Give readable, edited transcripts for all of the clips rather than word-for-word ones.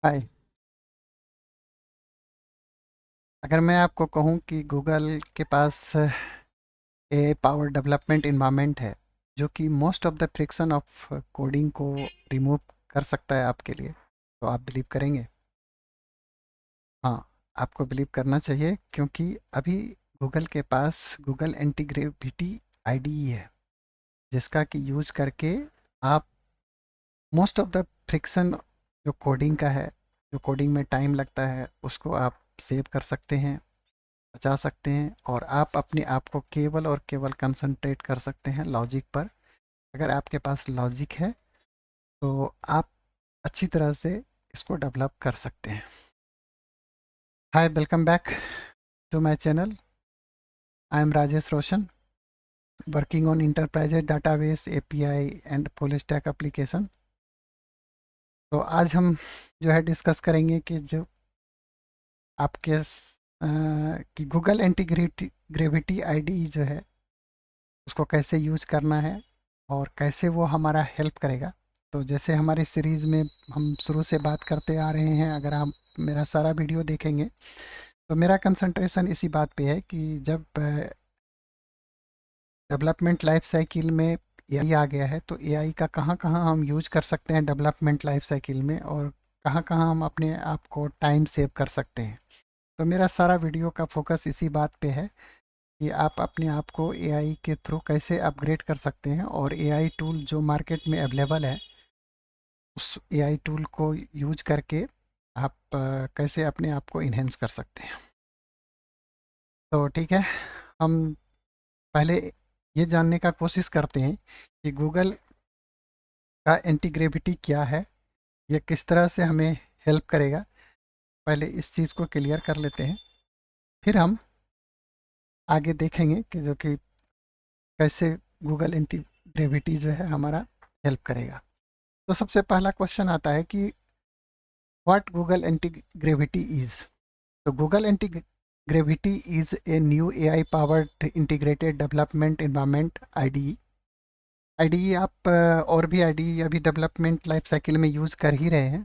हाय। अगर मैं आपको कहूँ कि गूगल के पास ए पावर डेवलपमेंट इन्वायरमेंट है जो कि most of the friction of coding को रिमूव कर सकता है आपके लिए, तो आप बिलीव करेंगे? हाँ, आपको बिलीव करना चाहिए क्योंकि अभी गूगल के पास गूगल इंटीग्रेविटी आईडीई है जिसका कि यूज करके आप मोस्ट ऑफ द फ्रिक्शन जो कोडिंग का है, जो कोडिंग में टाइम लगता है, उसको आप सेव कर सकते हैं, बचा सकते हैं और आप अपने आप को केवल और केवल कंसंट्रेट कर सकते हैं लॉजिक पर। अगर आपके पास लॉजिक है तो आप अच्छी तरह से इसको डेवलप कर सकते हैं। Hi, welcome back to my channel. I am Rajesh Roshan, working on enterprise database API and full stack application. तो आज हम जो है डिस्कस करेंगे कि जो आपके कि गूगल इंटीग्रेटी ग्रेविटी आईडी जो है उसको कैसे यूज़ करना है और कैसे वो हमारा हेल्प करेगा। तो जैसे हमारी सीरीज़ में हम शुरू से बात करते आ रहे हैं, अगर आप मेरा सारा वीडियो देखेंगे तो मेरा कंसंट्रेशन इसी बात पे है कि जब डेवलपमेंट लाइफ साइकिल में एआई आ गया है तो एआई का कहाँ कहाँ हम यूज कर सकते हैं डेवलपमेंट लाइफ साइकिल में, और कहाँ कहाँ हम अपने आप को टाइम सेव कर सकते हैं। तो मेरा सारा वीडियो का फोकस इसी बात पे है कि आप अपने आप को एआई के थ्रू कैसे अपग्रेड कर सकते हैं और एआई टूल जो मार्केट में अवेलेबल है उस एआई टूल को यूज करके आप कैसे अपने आप को इन्हेंस कर सकते हैं। तो ठीक है, हम पहले ये जानने का कोशिश करते हैं कि गूगल का इंटीग्रेविटी क्या है, ये किस तरह से हमें हेल्प करेगा। पहले इस चीज़ को क्लियर कर लेते हैं, फिर हम आगे देखेंगे कि जो कि कैसे गूगल इंटीग्रेविटी जो है हमारा हेल्प करेगा। तो सबसे पहला क्वेश्चन आता है कि व्हाट गूगल इंटीग्रेविटी इज। तो Google Antigravity is a new AI powered integrated development environment IDE. IDE आप और भी आईडीई अभी डेवलपमेंट लाइफ साइकिल में यूज़ कर ही रहे हैं,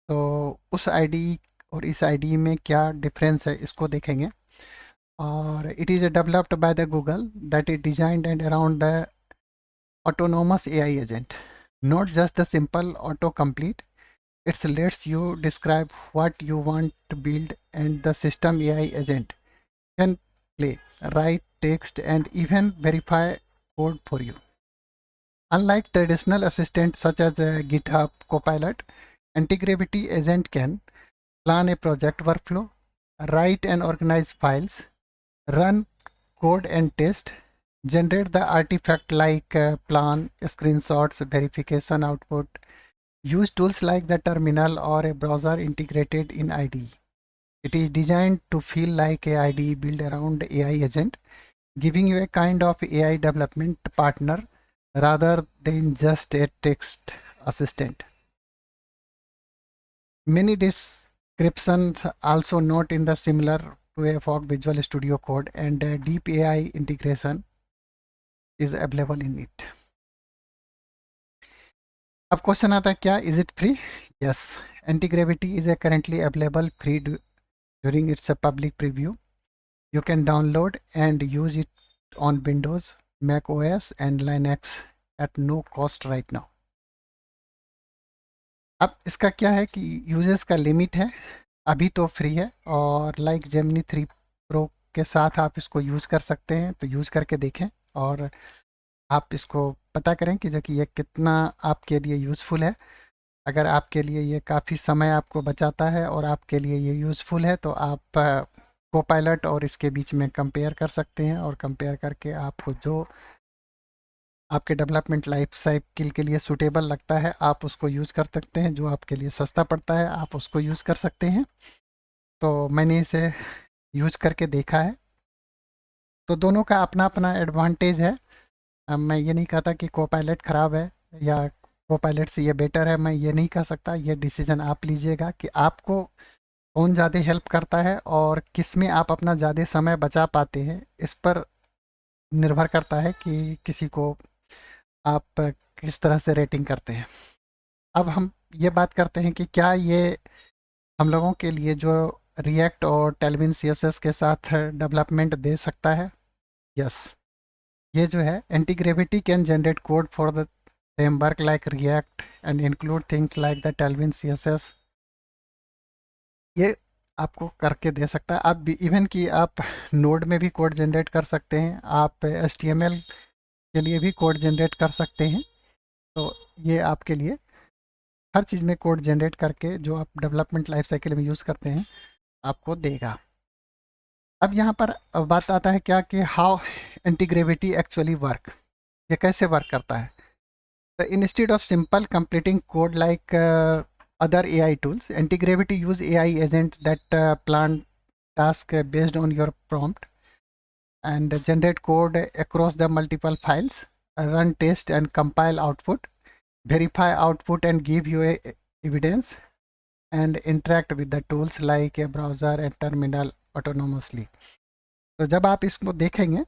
तो उस आईडीई और इस आईडीई में क्या डिफरेंस है इसको देखेंगे। और it is developed by the Google that is designed and around the autonomous AI agent, not just the simple autocomplete. It lets you describe what you want to build, and the system AI agent can play, write text, and even verify code for you. Unlike traditional assistants such as GitHub Copilot, Antigravity Agent can plan a project workflow, write and organize files, run code and test, generate the artifact like plan, screenshots, verification output, use tools like the terminal or a browser integrated in IDE. It is designed to feel like a IDE built around AI agent, giving you a kind of AI development partner rather than just a text assistant. Many descriptions also note in the similar to a Fog Visual Studio Code, and deep AI integration is available in it. अब question आता है, क्या is it free? Yes, Antigravity is currently available free during its public preview. You can download and use it on Windows, Mac OS and Linux at no cost right now. अब इसका क्या है कि users का limit है, अभी तो free है, और लाइक जेमिनी 3 प्रो के साथ आप इसको यूज़ कर सकते हैं। तो यूज़ करके देखें और आप इसको पता करें कि जो कि ये कितना आपके लिए यूज़फुल है। अगर आपके लिए ये काफ़ी समय आपको बचाता है और आपके लिए ये यूज़फुल है तो आप कोपायलट और इसके बीच में कंपेयर कर सकते हैं, और कंपेयर करके आपको जो आपके डेवलपमेंट लाइफ साइकिल के लिए सूटेबल लगता है आप उसको यूज़ कर सकते हैं। जो आपके लिए सस्ता पड़ता है आप उसको यूज़ कर सकते हैं। तो मैंने इसे यूज करके देखा है, तो दोनों का अपना अपना एडवांटेज है। मैं ये नहीं कहता कि कोपायलट ख़राब है या कोपायलट से ये बेटर है, मैं ये नहीं कह सकता। ये डिसीजन आप लीजिएगा कि आपको कौन ज़्यादा हेल्प करता है और किस में आप अपना ज़्यादा समय बचा पाते हैं। इस पर निर्भर करता है कि किसी को आप किस तरह से रेटिंग करते हैं। अब हम ये बात करते हैं कि क्या ये हम लोगों के लिए जो रिएक्ट और टेलविन सीएसएस के साथ डेवलपमेंट दे सकता है। यस, ये जो है anti gravity can generate code for the framework like react and include things like the Tailwind CSS. ये आपको करके दे सकता है। आप इवन कि आप नोड में भी कोड जनरेट कर सकते हैं, आप HTML के लिए भी कोड जनरेट कर सकते हैं। तो ये आपके लिए हर चीज़ में कोड जनरेट करके जो आप डेवलपमेंट लाइफ साइकिल में यूज़ करते हैं आपको देगा। अब यहाँ पर बात आता है क्या कि how anti gravity actually work, ये कैसे वर्क करता है। तो instead of simple completing code like other AI tools, anti-gravity use AI agent that plan task based on your prompt and generate code across the multiple files, run test and compile output, verify output and give you a evidence, and interact with the tools like a browser and terminal autonomously. तो जब आप इसको देखेंगे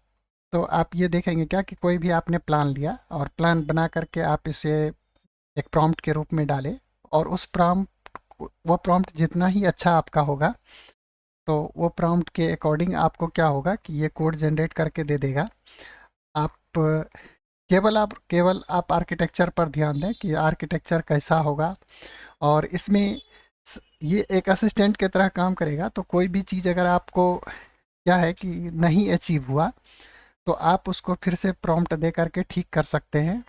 तो आप ये देखेंगे क्या कि कोई भी आपने प्लान लिया और प्लान बना करके आप इसे एक प्रॉम्प्ट के रूप में डालें, और उस प्रॉम्प्ट वो प्रॉम्प्ट जितना ही अच्छा आपका होगा तो वो प्रॉम्प्ट के अकॉर्डिंग आपको क्या होगा कि ये कोड जनरेट करके दे देगा। आप केवल आप आर्किटेक्चर पर ध्यान दें कि आर्किटेक्चर कैसा होगा, और इसमें ये एक असिस्टेंट की तरह काम करेगा। तो कोई भी चीज़ अगर आपको क्या है कि नहीं अचीव हुआ तो आप उसको फिर से प्रॉम्प्ट दे करके ठीक कर सकते हैं।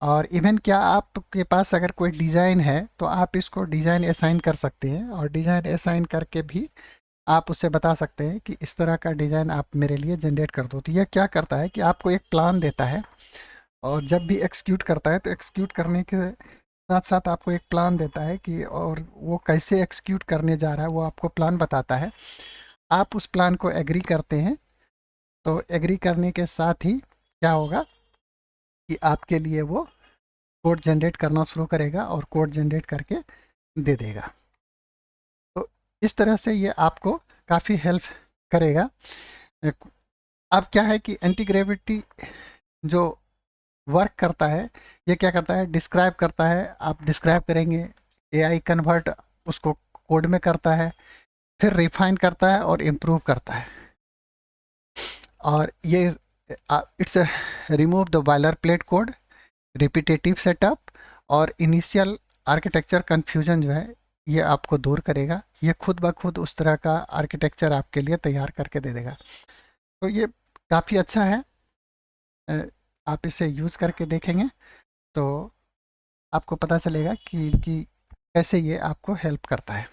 और इवन क्या आपके पास अगर कोई डिज़ाइन है तो आप इसको डिज़ाइन असाइन कर सकते हैं, और डिज़ाइन असाइन करके भी आप उससे बता सकते हैं कि इस तरह का डिज़ाइन आप मेरे लिए जनरेट कर दो। तो यह क्या करता है कि आपको एक प्लान देता है, और जब भी एक्सिक्यूट करता है तो एक्सिक्यूट करने के साथ साथ आपको एक प्लान देता है कि और वो कैसे एक्सिक्यूट करने जा रहा है वो आपको प्लान बताता है। आप उस प्लान को एग्री करते हैं, तो एग्री करने के साथ ही क्या होगा कि आपके लिए वो कोड जनरेट करना शुरू करेगा और कोड जनरेट करके दे देगा। तो इस तरह से ये आपको काफ़ी हेल्प करेगा। अब क्या है कि एंटी ग्रेविटी जो वर्क करता है, ये क्या करता है, डिस्क्राइब करता है। आप डिस्क्राइब करेंगे, एआई कन्वर्ट उसको कोड में करता है, फिर रिफाइन करता है और इम्प्रूव करता है। और ये it's remove the boiler plate code, repetitive setup और इनिशियल आर्किटेक्चर कन्फ्यूजन जो है ये आपको दूर करेगा। ये खुद ब खुद उस तरह का आर्किटेक्चर आपके लिए तैयार करके दे देगा। तो ये काफ़ी अच्छा है। आप इसे यूज़ करके देखेंगे तो आपको पता चलेगा कि कैसे ये आपको हेल्प करता है।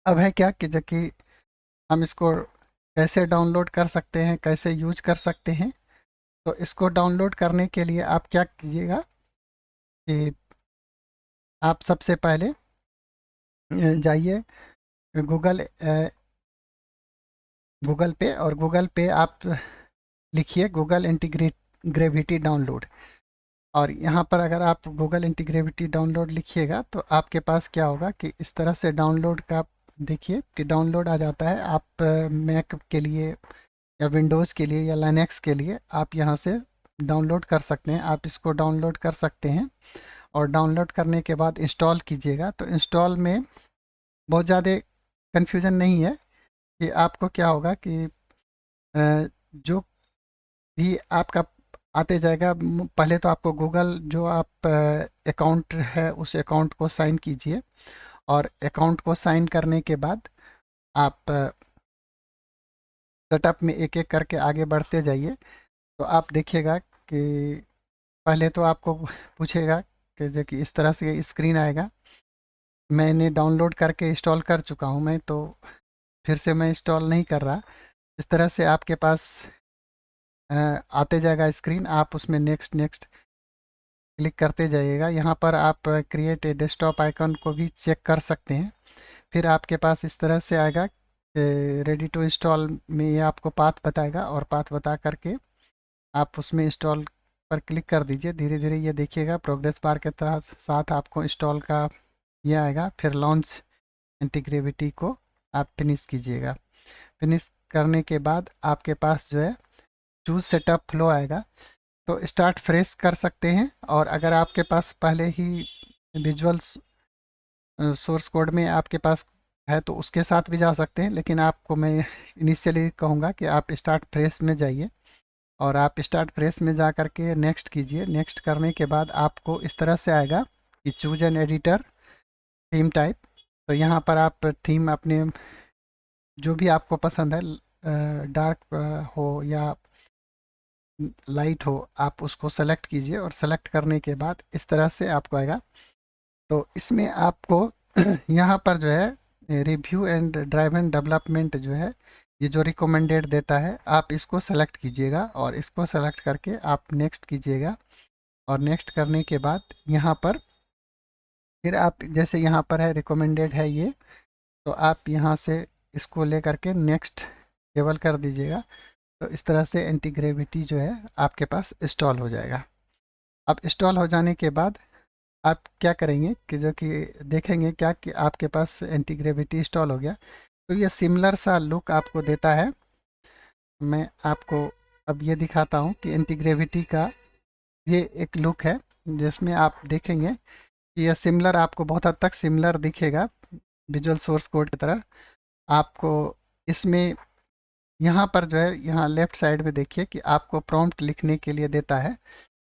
अब है क्या कि जो कि हम इसको कैसे डाउनलोड कर सकते हैं, कैसे यूज कर सकते हैं। तो इसको डाउनलोड करने के लिए आप क्या कीजिएगा कि आप सबसे पहले जाइए गूगल गूगल पे, और गूगल पे आप लिखिए गूगल इंटीग्रेट ग्रेविटी डाउनलोड। और यहाँ पर अगर आप गूगल इंटीग्रेविटी डाउनलोड लिखिएगा तो आपके पास क्या होगा कि इस तरह से डाउनलोड का देखिए कि डाउनलोड आ जाता है। आप मैक के लिए या विंडोज़ के लिए या लाइनेक्स के लिए आप यहाँ से डाउनलोड कर सकते हैं। आप इसको डाउनलोड कर सकते हैं, और डाउनलोड करने के बाद इंस्टॉल कीजिएगा। तो इंस्टॉल में बहुत ज़्यादा कन्फ्यूजन नहीं है कि आपको क्या होगा कि जो भी आपका आते जाएगा, पहले तो आपको गूगल जो आप अकाउंट है उस अकाउंट को साइन कीजिए, और अकाउंट को साइन करने के बाद आप सेटअप में एक एक करके आगे बढ़ते जाइए। तो आप देखिएगा कि पहले तो आपको पूछेगा कि जो कि इस तरह से स्क्रीन आएगा। मैंने डाउनलोड करके इंस्टॉल कर चुका हूँ मैं, तो फिर से मैं इंस्टॉल नहीं कर रहा। इस तरह से आपके पास आते जाएगा स्क्रीन, आप उसमें नेक्स्ट नेक्स्ट क्लिक करते जाइएगा। यहाँ पर आप क्रिएट ए डेस्कटॉप आइकन को भी चेक कर सकते हैं। फिर आपके पास इस तरह से आएगा रेडी टू इंस्टॉल में, ये आपको पाथ बताएगा, और पाथ बता करके आप उसमें इंस्टॉल पर क्लिक कर दीजिए। धीरे धीरे ये देखिएगा प्रोग्रेस बार के साथ आपको इंस्टॉल का ये आएगा। फिर लॉन्च इंटीग्रेविटी को आप फिनिश कीजिएगा। फिनिश करने के बाद आपके पास जो है चूज़ सेटअप फ्लो आएगा। तो स्टार्ट फ्रेश कर सकते हैं, और अगर आपके पास पहले ही विजुअल सोर्स कोड में आपके पास है तो उसके साथ भी जा सकते हैं, लेकिन आपको मैं इनिशियली कहूँगा कि आप स्टार्ट फ्रेश में जाइए और आप स्टार्ट फ्रेश में जा कर के नेक्स्ट कीजिए। नेक्स्ट करने के बाद आपको इस तरह से आएगा कि choose an editor theme type. तो यहाँ पर आप थीम अपने जो भी आपको पसंद है, डार्क हो या लाइट हो, आप उसको सेलेक्ट कीजिए और सेलेक्ट करने के बाद इस तरह से आपको आएगा। तो इसमें आपको यहाँ पर जो है review and drive and development जो है, ये जो रिकमेंडेड देता है, आप इसको सेलेक्ट कीजिएगा और इसको सेलेक्ट करके आप नेक्स्ट कीजिएगा। और नेक्स्ट करने के बाद यहाँ पर फिर आप जैसे यहाँ पर है रिकमेंडेड है ये, तो आप यहाँ से इसको ले करके नेक्स्ट केवल कर दीजिएगा। तो इस तरह से एंटी ग्रेविटी जो है आपके पास इंस्टॉल हो जाएगा। अब इंस्टॉल हो जाने के बाद आप क्या करेंगे कि जो कि देखेंगे क्या कि आपके पास एंटी ग्रेविटी इंस्टॉल हो गया। तो ये सिमिलर सा लुक आपको देता है। मैं आपको अब ये दिखाता हूँ कि एंटी ग्रेविटी का ये एक लुक है, जिसमें आप देखेंगे कि यह सिमिलर, आपको बहुत हद तक सिमिलर दिखेगा विजुअल सोर्स कोड की तरह। आपको इसमें यहाँ पर जो है, यहाँ लेफ्ट साइड में देखिए कि आपको प्रॉम्प्ट लिखने के लिए देता है।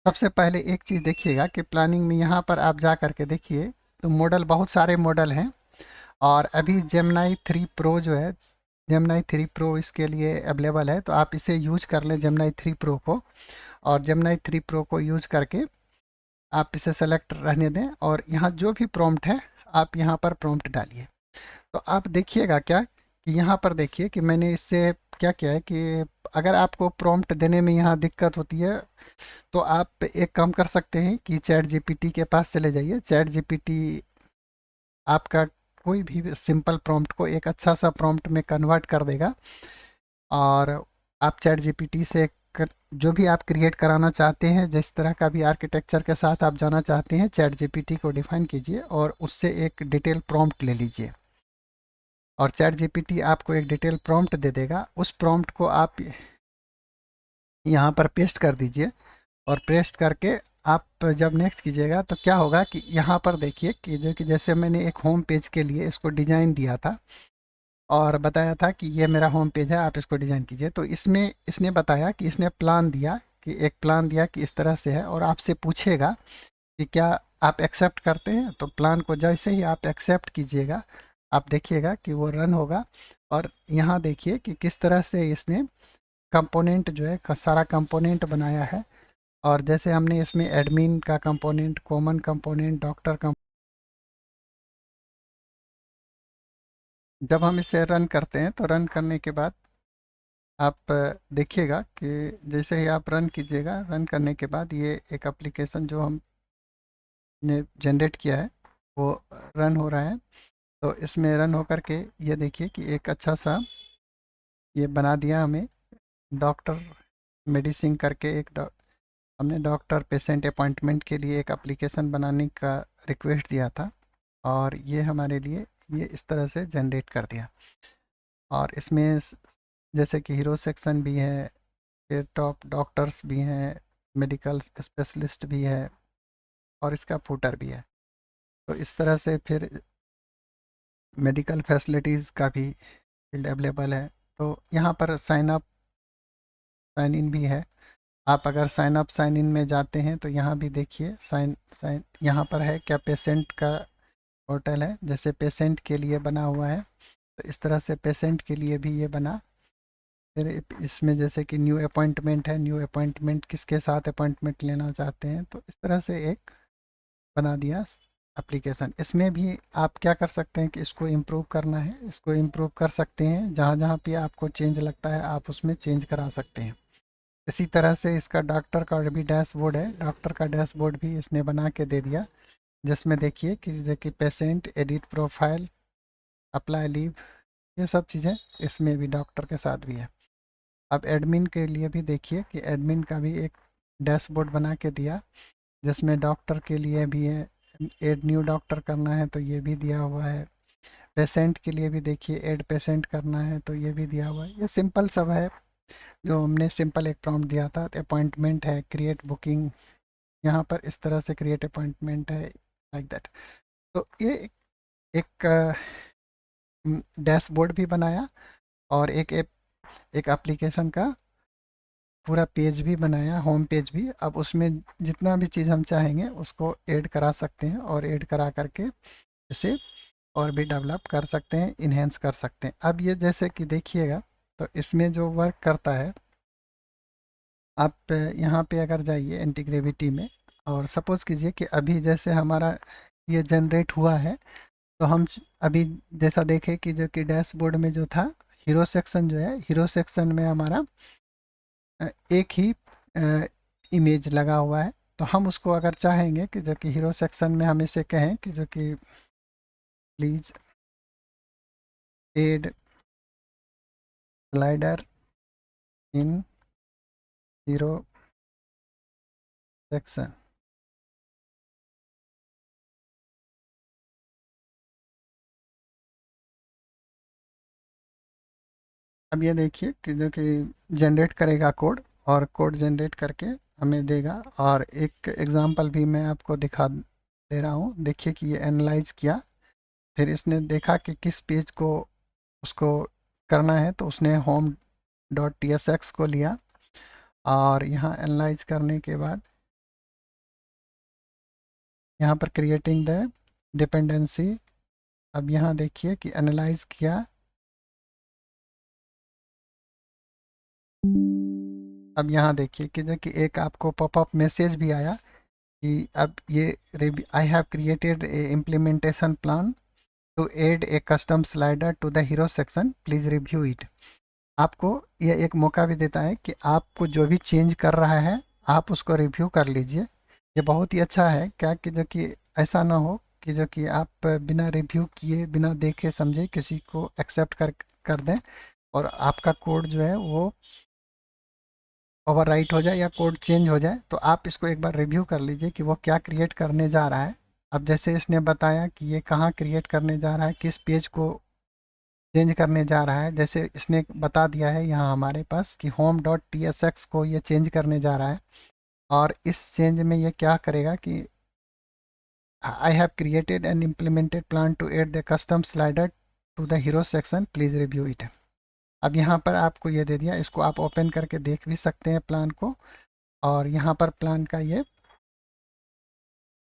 सबसे पहले एक चीज़ देखिएगा कि प्लानिंग में यहाँ पर आप जा करके देखिए तो मॉडल, बहुत सारे मॉडल हैं और अभी जेमिनी 3 प्रो जो है, जेमिनी 3 प्रो इसके लिए अवेलेबल है। तो आप इसे यूज कर लें जेमिनी 3 प्रो को, और जेमिनी 3 प्रो को यूज करके आप इसे सेलेक्ट रहने दें और यहाँ जो भी प्रॉम्प्ट है आप यहाँ पर प्रॉम्प्ट डालिए। तो आप देखिएगा क्या कि यहाँ पर देखिए कि मैंने इससे क्या किया है कि अगर आपको प्रॉम्प्ट देने में यहाँ दिक्कत होती है तो आप एक काम कर सकते हैं कि चैट जीपीटी के पास चले जाइए। चैट जीपीटी आपका कोई भी सिंपल प्रॉम्प्ट को एक अच्छा सा प्रॉम्प्ट में कन्वर्ट कर देगा। और आप चैट जीपीटी से जो भी आप क्रिएट कराना चाहते हैं, जिस तरह का भी आर्किटेक्चर के साथ आप जाना चाहते हैं, चैट जीपीटी को डिफाइन कीजिए और उससे एक डिटेल प्रॉम्प्ट ले लीजिए और चैट जीपीटी आपको एक डिटेल प्रॉम्प्ट दे देगा। उस प्रॉम्प्ट को आप यहाँ पर पेस्ट कर दीजिए और पेस्ट करके आप जब नेक्स्ट कीजिएगा तो क्या होगा कि यहाँ पर देखिए कि जो कि जैसे मैंने एक होम पेज के लिए इसको डिज़ाइन दिया था और बताया था कि ये मेरा होम पेज है, आप इसको डिज़ाइन कीजिए। तो इसमें इसने बताया कि इसने प्लान दिया कि एक प्लान दिया कि इस तरह से है और आपसे पूछेगा कि क्या आप एक्सेप्ट करते हैं। तो प्लान को जैसे ही आप एक्सेप्ट कीजिएगा, आप देखिएगा कि वो रन होगा। और यहाँ देखिए कि किस तरह से इसने कंपोनेंट जो है, सारा कंपोनेंट बनाया है। और जैसे हमने इसमें एडमिन का कंपोनेंट, कॉमन कंपोनेंट, डॉक्टर का, जब हम इसे रन करते हैं तो रन करने के बाद आप देखिएगा कि जैसे ही आप रन कीजिएगा, रन करने के बाद ये एक एप्लीकेशन जो हमने जनरेट किया है वो रन हो रहा है। तो इसमें रन होकर के ये देखिए कि एक अच्छा सा ये बना दिया हमें, डॉक्टर मेडिसिन करके एक हमने डॉक्टर पेशेंट अपॉइंटमेंट के लिए एक एप्लीकेशन बनाने का रिक्वेस्ट दिया था और ये हमारे लिए ये इस तरह से जनरेट कर दिया। और इसमें जैसे कि हीरो सेक्शन भी है, फिर टॉप डॉक्टर्स भी हैं, मेडिकल स्पेशलिस्ट भी है और इसका फूटर भी है। तो इस तरह से फिर मेडिकल फैसिलिटीज़ का भी फील्ड अवेलेबल है। तो यहाँ पर साइन अप साइन इन भी है। आप अगर साइन अप साइन इन में जाते हैं तो यहाँ भी देखिए साइन साइन यहाँ पर है क्या, पेशेंट का पोर्टल है, जैसे पेशेंट के लिए बना हुआ है। तो इस तरह से पेशेंट के लिए भी ये बना। फिर इसमें जैसे कि न्यू अपॉइंटमेंट है, न्यू अपॉइंटमेंट किसके साथ अपॉइंटमेंट लेना चाहते हैं, तो इस तरह से एक बना दिया एप्लीकेशन। इसमें भी आप क्या कर सकते हैं कि इसको इम्प्रूव करना है, इसको इम्प्रूव कर सकते हैं। जहाँ जहाँ पे आपको चेंज लगता है आप उसमें चेंज करा सकते हैं। इसी तरह से इसका डॉक्टर का भी डैशबोर्ड है, डॉक्टर का डैशबोर्ड भी इसने बना के दे दिया, जिसमें देखिए कि जैसे कि patient, edit profile, apply leave, ये सब चीज़ें इसमें भी डॉक्टर के साथ भी है। अब एडमिन के लिए भी देखिए कि एडमिन का भी एक डैशबोर्ड बना के दिया, जिसमें डॉक्टर के लिए भी है, ऐड न्यू डॉक्टर करना है तो ये भी दिया हुआ है। पेशेंट के लिए भी देखिए ऐड पेशेंट करना है तो ये भी दिया हुआ है। ये सिंपल सब है जो हमने सिंपल एक प्रॉम्प्ट दिया था। अपॉइंटमेंट है, क्रिएट बुकिंग, यहाँ पर इस तरह से क्रिएट अपॉइंटमेंट है, लाइक दैट। तो ये एक डैशबोर्ड भी बनाया और एक एप्लीकेशन का पूरा पेज भी बनाया, होम पेज भी। अब उसमें जितना भी चीज़ हम चाहेंगे उसको ऐड करा सकते हैं और ऐड करा करके इसे और भी डेवलप कर सकते हैं, इन्हेंस कर सकते हैं। अब ये जैसे कि देखिएगा, तो इसमें जो वर्क करता है, आप यहाँ पे अगर जाइए एंटीग्रेविटी में और सपोज़ कीजिए कि अभी जैसे हमारा ये जनरेट हुआ है, तो हम अभी जैसा देखें कि जो कि डैशबोर्ड में जो था हीरो सेक्शन, जो है हीरो सेक्शन में हमारा एक ही इमेज लगा हुआ है। तो हम उसको अगर चाहेंगे कि जो कि हीरो सेक्शन में हम इसे कहें कि जो कि please add slider in hero section. अब ये देखिए कि जो कि जनरेट करेगा कोड, और कोड जनरेट करके हमें देगा। और एक एग्जांपल भी मैं आपको दिखा दे रहा हूँ। देखिए कि ये एनालाइज किया, फिर इसने देखा कि किस पेज को उसको करना है, तो उसने home dot T S x को लिया और यहाँ एनालाइज करने के बाद यहाँ पर क्रिएटिंग द डिपेंडेंसी। अब यहाँ देखिए कि एनालाइज किया। अब यहाँ देखिए कि जो कि एक आपको पॉपअप मैसेज भी आया कि अब ये I have created a implementation plan to add a custom slider to the hero section, please review it. आपको यह एक मौका भी देता है कि आपको जो भी चेंज कर रहा है आप उसको रिव्यू कर लीजिए। ये बहुत ही अच्छा है क्या कि जो कि ऐसा ना हो कि जो कि आप बिना रिव्यू किए, बिना देखे समझे किसी को एक्सेप्ट कर दें और आपका कोड जो है वो ओवरराइट हो जाए या कोड चेंज हो जाए। तो आप इसको एक बार रिव्यू कर लीजिए कि वो क्या क्रिएट करने जा रहा है। अब जैसे इसने बताया कि ये कहाँ क्रिएट करने जा रहा है, किस पेज को चेंज करने जा रहा है। जैसे इसने बता दिया है यहाँ हमारे पास कि home dot T S x को ये चेंज करने जा रहा है। और इस चेंज में ये क्या करेगा कि I have created and implemented plan to add the custom slider to the hero section, please review it. अब यहाँ पर आपको ये दे दिया, इसको आप ओपन करके देख भी सकते हैं प्लान को। और यहाँ पर प्लान का ये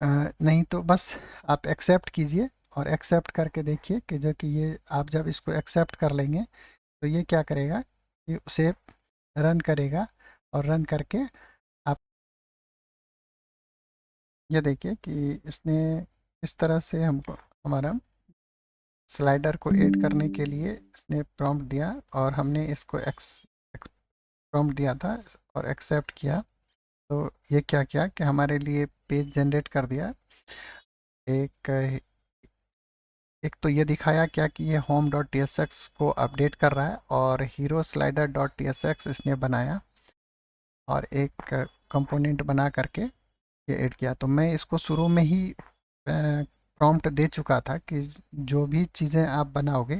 नहीं तो बस आप एक्सेप्ट कीजिए और एक्सेप्ट करके देखिए कि जो कि ये आप जब इसको एक्सेप्ट कर लेंगे तो ये क्या करेगा कि उसे रन करेगा। और रन करके आप ये देखिए कि इसने इस तरह से हमको हमारा स्लाइडर को ऐड करने के लिए इसने प्रॉम्प्ट दिया और हमने इसको प्रॉम्प्ट दिया था और एक्सेप्ट किया। तो ये क्या किया कि हमारे लिए पेज जनरेट कर दिया। एक एक तो ये दिखाया क्या कि ये home dot T S x को अपडेट कर रहा है और hero slider dot T S x इसने बनाया और एक कंपोनेंट बना करके ये ऐड किया। तो मैं इसको शुरू में ही प्रॉम्प्ट दे चुका था कि जो भी चीज़ें आप बनाओगे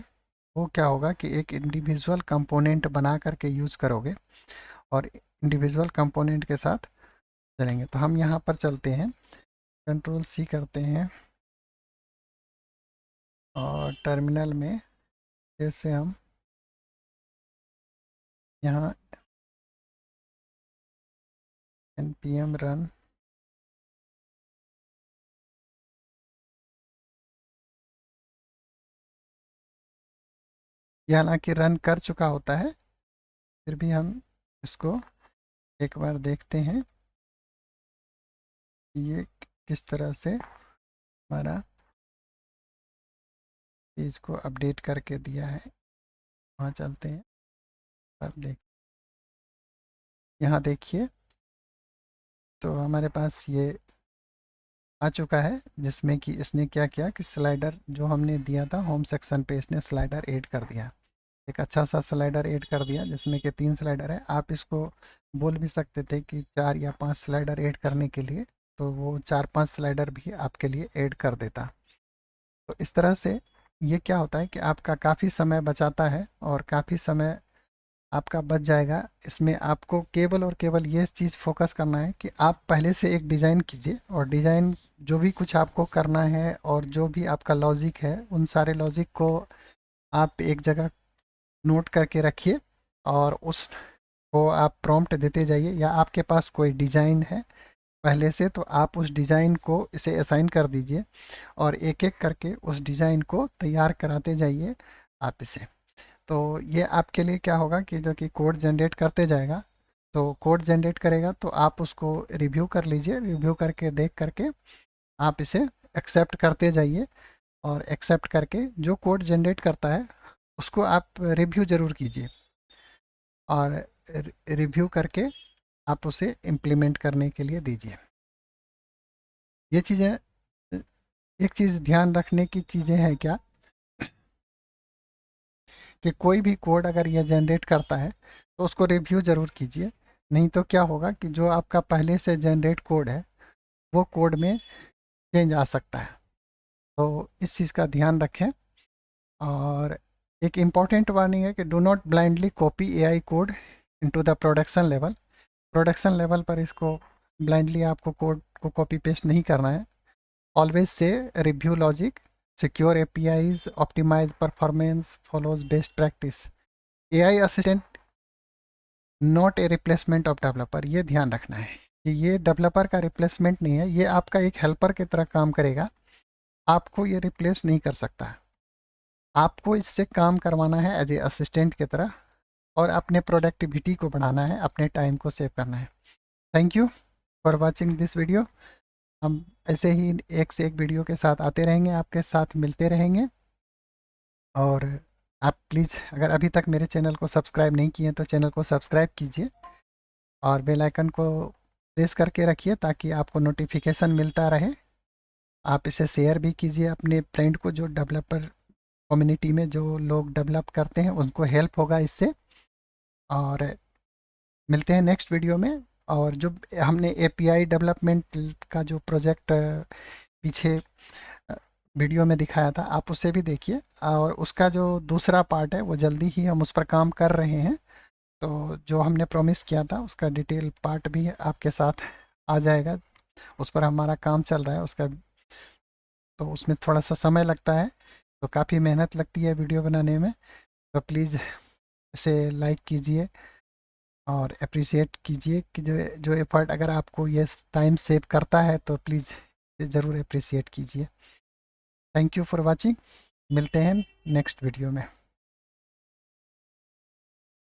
वो क्या होगा कि एक इंडिविजुअल कंपोनेंट बना करके यूज़ करोगे और इंडिविजुअल कंपोनेंट के साथ चलेंगे। तो हम यहाँ पर चलते हैं, कंट्रोल सी करते हैं और टर्मिनल में जैसे हम यहाँ npm रन, ये हालांकि रन कर चुका होता है, फिर भी हम इसको एक बार देखते हैं कि ये किस तरह से हमारा पेज को अपडेट करके दिया है। वहाँ चलते हैं और देख, यहाँ देखिए तो हमारे पास ये आ चुका है जिसमें कि इसने क्या किया कि स्लाइडर जो हमने दिया था होम सेक्शन पे इसने स्लाइडर ऐड कर दिया। एक अच्छा सा स्लाइडर ऐड कर दिया जिसमें कि 3 स्लाइडर है। आप इसको बोल भी सकते थे कि 4 या 5 स्लाइडर ऐड करने के लिए, तो वो 4-5 स्लाइडर भी आपके लिए ऐड कर देता। तो इस तरह से ये क्या होता है कि आपका काफ़ी समय बचाता है और काफ़ी समय आपका बच जाएगा। इसमें आपको केवल और केवल ये चीज़ फोकस करना है कि आप पहले से एक डिज़ाइन कीजिए और डिज़ाइन जो भी कुछ आपको करना है और जो भी आपका लॉजिक है, उन सारे लॉजिक को आप एक जगह नोट करके रखिए और उसको आप प्रॉम्प्ट देते जाइए, या आपके पास कोई डिज़ाइन है पहले से तो आप उस डिज़ाइन को इसे असाइन कर दीजिए और एक एक करके उस डिज़ाइन को तैयार कराते जाइए आप इसे। तो ये आपके लिए क्या होगा कि जो कि कोड जनरेट करते जाएगा, तो कोड जनरेट करेगा तो आप उसको रिव्यू कर लीजिए, रिव्यू करके देख करके आप इसे एक्सेप्ट करते जाइए और एक्सेप्ट करके जो कोड जनरेट करता है उसको आप रिव्यू ज़रूर कीजिए और रिव्यू करके आप उसे इम्प्लीमेंट करने के लिए दीजिए। ये चीज़ें, एक चीज़ ध्यान रखने की चीज़ें हैं क्या कि कोई भी कोड अगर यह जनरेट करता है तो उसको रिव्यू ज़रूर कीजिए, नहीं तो क्या होगा कि जो आपका पहले से जनरेट कोड है वो कोड में चेंज आ सकता है। तो इस चीज़ का ध्यान रखें। और एक इम्पॉर्टेंट वार्निंग है कि do not blindly copy AI code into the production level. Production level पर इसको ब्लाइंडली आपको कोड को कॉपी पेस्ट नहीं करना है। ऑलवेज से review logic, secure APIs, optimize performance, follows best practice. AI assistant not a replacement of developer, ये ध्यान रखना है कि ये डेवलपर का रिप्लेसमेंट नहीं है, ये आपका एक हेल्पर की तरह काम करेगा, आपको ये रिप्लेस नहीं कर सकता। आपको इससे काम करवाना है एज ए असिस्टेंट की तरह और अपने प्रोडक्टिविटी को बढ़ाना है, अपने टाइम को सेव करना है। Thank you for watching this video. हम ऐसे ही एक से एक वीडियो के साथ आते रहेंगे, आपके साथ मिलते रहेंगे। और आप प्लीज़ अगर अभी तक मेरे चैनल को सब्सक्राइब नहीं किए तो चैनल को सब्सक्राइब कीजिए और बेल आइकन को प्रेस करके रखिए ताकि आपको नोटिफिकेशन मिलता रहे। आप इसे शेयर भी कीजिए अपने फ्रेंड को, जो डेवलपर कम्युनिटी में जो लोग डेवलप करते हैं उनको हेल्प होगा इससे। और मिलते हैं नेक्स्ट वीडियो में। और जो हमने एपीआई डेवलपमेंट का जो प्रोजेक्ट पीछे वीडियो में दिखाया था, आप उसे भी देखिए और उसका जो दूसरा पार्ट है वो जल्दी ही हम उस पर काम कर रहे हैं। तो जो हमने प्रॉमिस किया था उसका डिटेल पार्ट भी आपके साथ आ जाएगा, उस पर हमारा काम चल रहा है उसका। तो उसमें थोड़ा सा समय लगता है, तो काफ़ी मेहनत लगती है वीडियो बनाने में। तो प्लीज़ इसे लाइक कीजिए और अप्रिशिएट कीजिए कि जो जो एफर्ट अगर आपको ये टाइम सेव करता है तो प्लीज़ ज़रूर अप्रिशिएट कीजिए। Thank you for watching. मिलते हैं नेक्स्ट वीडियो में।